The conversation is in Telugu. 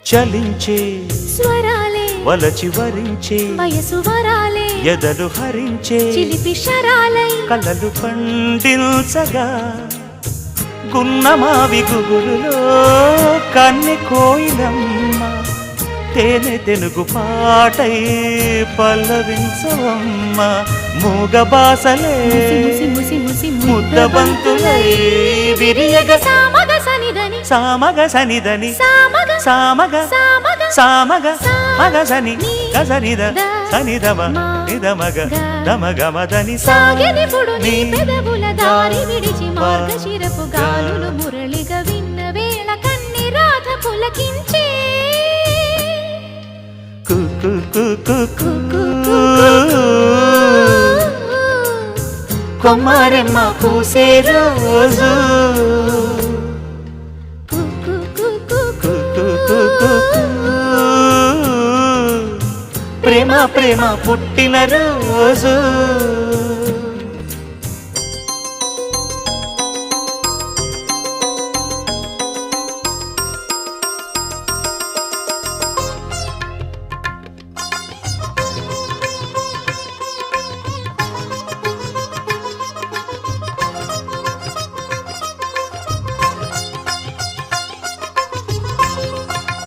చలించే స్వరాలే వలచి వరించే వయసు వరాలే ఎదలు హరించే చిలిపి శరాలై కలలు పండించగా గున్నమావి గుగులులో కన్నె కోయిలమ్మ తేనె తెనుగు పాటై పల్లవించవమ్మ మూగ బాసలే ముద్ద బంతులై విరియగ సామగ సనిదని సామగ సనిదని సామగ సామగ సామగ సామగ మగ సని గసనిద సనిదమ నిదమగ దమగమదని సాగినిపుడు నీ పెదవుల దారి విడిచి మార్గశిరపు గాలులు మురళిగా విన్న వేళ కన్ని రాధ పులకించే కొమ్మరెమ్మ పూసే రోజు ప్రేమ ప్రేమ పుట్టిన రోజు